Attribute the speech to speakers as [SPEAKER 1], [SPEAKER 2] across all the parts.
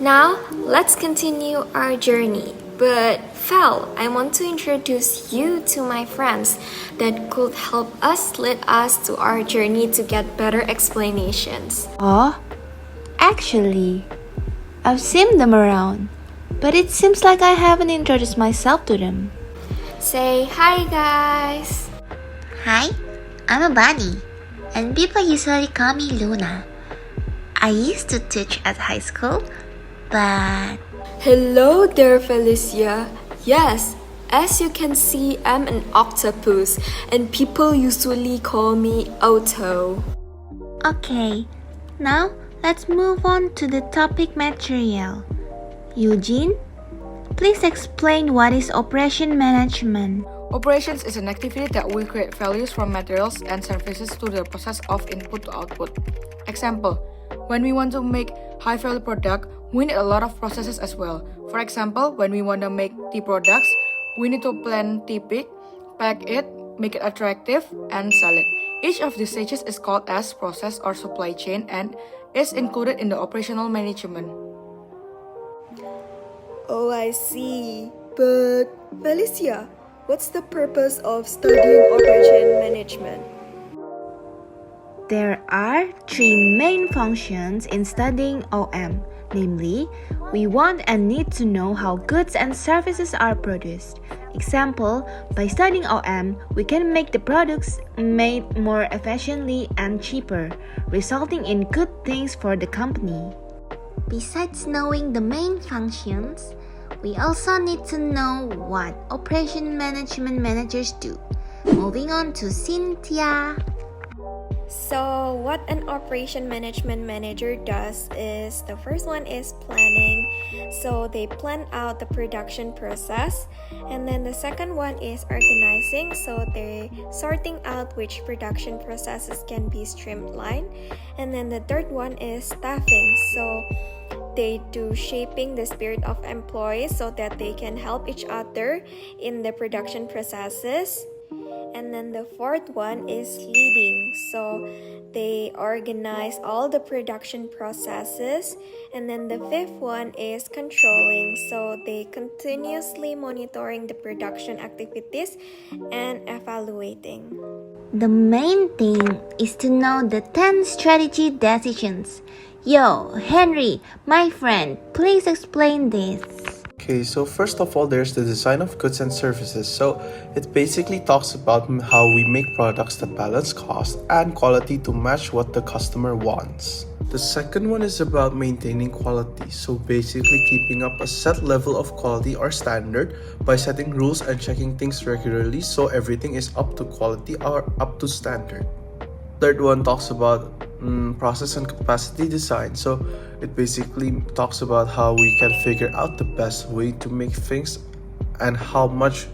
[SPEAKER 1] Now, let's continue our journey. But Fel, I want to introduce you to my friends that could help us lead us to our journey to get better explanations.
[SPEAKER 2] Oh, actually, I've seen them around, but it seems like I haven't introduced myself to them.
[SPEAKER 1] Say hi, guys!
[SPEAKER 3] Hi, I'm a bunny, and people usually call me Luna. I used to teach at high school, but...
[SPEAKER 1] Hello there, Felicia. Yes, as you can see, I'm an octopus, and people usually call me Otto.
[SPEAKER 2] Okay, now let's move on to the topic material. Eugene, please explain what is operation management.
[SPEAKER 4] Operations is an activity that will create values from materials and services to the process of input to output. Example, when we want to make high-value product, we need a lot of processes as well. For example, when we want to make tea products, we need to plant tea pig, pack it, make it attractive, and sell it. Each of these stages is called as process or supply chain and is included in the operational management.
[SPEAKER 1] Oh, I see. But Felicia, what's the purpose of studying operation management?
[SPEAKER 2] There are three main functions in studying OM. Namely, we want and need to know how goods and services are produced. Example, by studying OM, we can make the products made more efficiently and cheaper, resulting in good things for the company.
[SPEAKER 3] Besides knowing the main functions, we also need to know what operation management managers do. Moving on to Cynthia.
[SPEAKER 1] So, what an operation management manager does is the first one is planning. So, they plan out the production process. And then the second one is organizing. So, they're sorting out which production processes can be streamlined. And then the third one is staffing. So, they do shaping the spirit of employees so that they can help each other in the production processes. And then the fourth one is leading. So they organize all the production processes. And then the fifth one is controlling. So they continuously monitoring the production activities and evaluating.
[SPEAKER 3] The main thing is to know the 10 strategy decisions. Yo, Henry, my friend, please explain this.
[SPEAKER 5] Okay, so first of all, there's the design of goods and services. So it basically talks about how we make products that balance cost and quality to match what the customer wants. The second one is about maintaining quality. So basically keeping up a set level of quality or standard by setting rules and checking things regularly so everything is up to quality or up to standard. Third one talks about process and capacity design. So it basically talks about how we can figure out the best way to make things and how much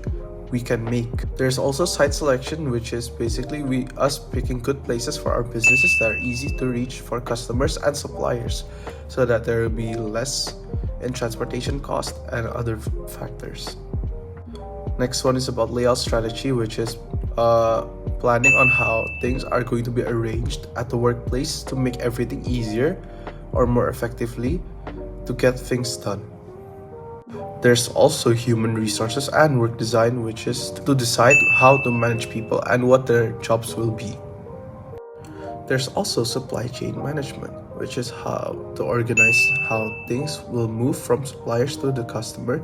[SPEAKER 5] we can make. There's also site selection, which is basically us picking good places for our businesses that are easy to reach for customers and suppliers so that there will be less in transportation cost and other factors. Next one is about layout strategy, which is planning on how things are going to be arranged at the workplace to make everything easier or more effectively to get things done. There's also human resources and work design, which is to decide how to manage people and what their jobs will be. There's also supply chain management, which is how to organize how things will move from suppliers to the customer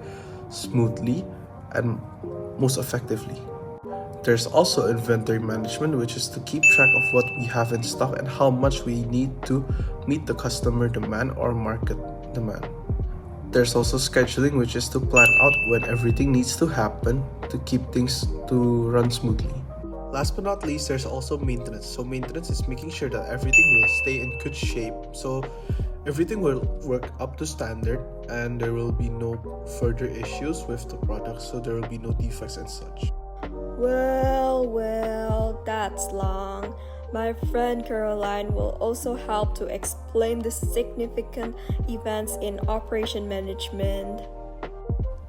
[SPEAKER 5] smoothly and most effectively. There's also inventory management, which is to keep track of what we have in stock and how much we need to meet the customer demand or market demand. There's also scheduling, which is to plan out when everything needs to happen to keep things to run smoothly. Last but not least, there's also maintenance. So maintenance is making sure that everything will stay in good shape. So everything will work up to standard and there will be no further issues with the product. So there will be no defects and such.
[SPEAKER 1] Well, that's long. My friend Charoline will also help to explain the significant events in operation management.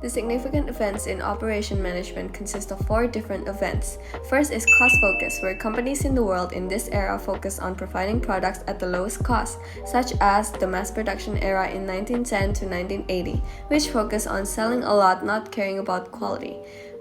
[SPEAKER 1] The significant events in operation management consist of 4 different events. First is cost focus, where companies in the world in this era focus on providing products at the lowest cost, such as the mass production era in 1910 to 1980, which focus on selling a lot, not caring about quality.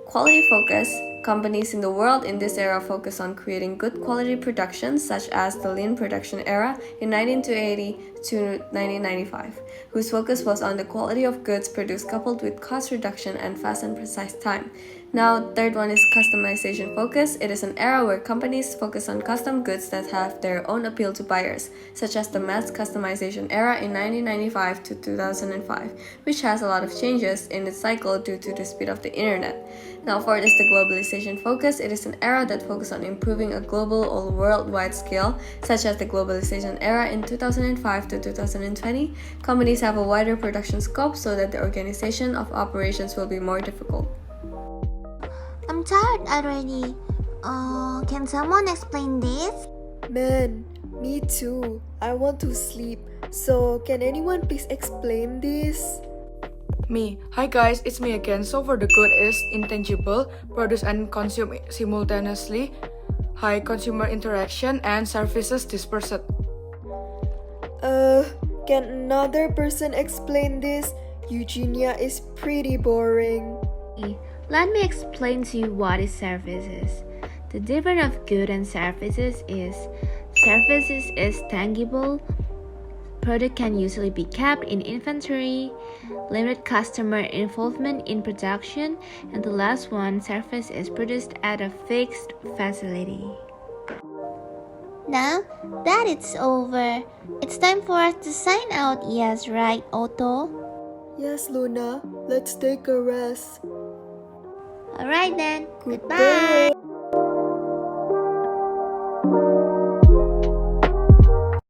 [SPEAKER 1] Quality focus, companies in the world in this era focus on creating good quality production, such as the lean production era in 1980 to 1995, whose focus was on the quality of goods produced coupled with cost reduction and fast and precise time. Now, third one is customization focus. It is an era where companies focus on custom goods that have their own appeal to buyers, such as the mass customization era in 1995 to 2005, which has a lot of changes in its cycle due to the speed of the internet. Now, fourth is the globalization focus. It is an era that focuses on improving a global or worldwide scale, such as the globalization era in 2005 to 2020. Companies have a wider production scope so that the organization of operations will be more difficult.
[SPEAKER 3] I'm tired already. Can someone explain this?
[SPEAKER 6] Man, me too. I want to sleep. So, can anyone please explain this?
[SPEAKER 4] Me. Hi guys, it's me again. So for the good is intangible, produce and consume simultaneously, high consumer interaction, and services dispersed.
[SPEAKER 6] Can another person explain this? Eugenia is pretty boring.
[SPEAKER 2] Let me explain to you what is services. The difference of goods and services is tangible. Product can usually be kept in inventory, limited customer involvement in production, and the last one, service is produced at a fixed facility.
[SPEAKER 3] Now that it's over, it's time for us to sign out. Yes, right, Otto?
[SPEAKER 6] Yes, Luna. Let's take a rest.
[SPEAKER 3] Alright then,
[SPEAKER 6] Good
[SPEAKER 3] goodbye.
[SPEAKER 6] day.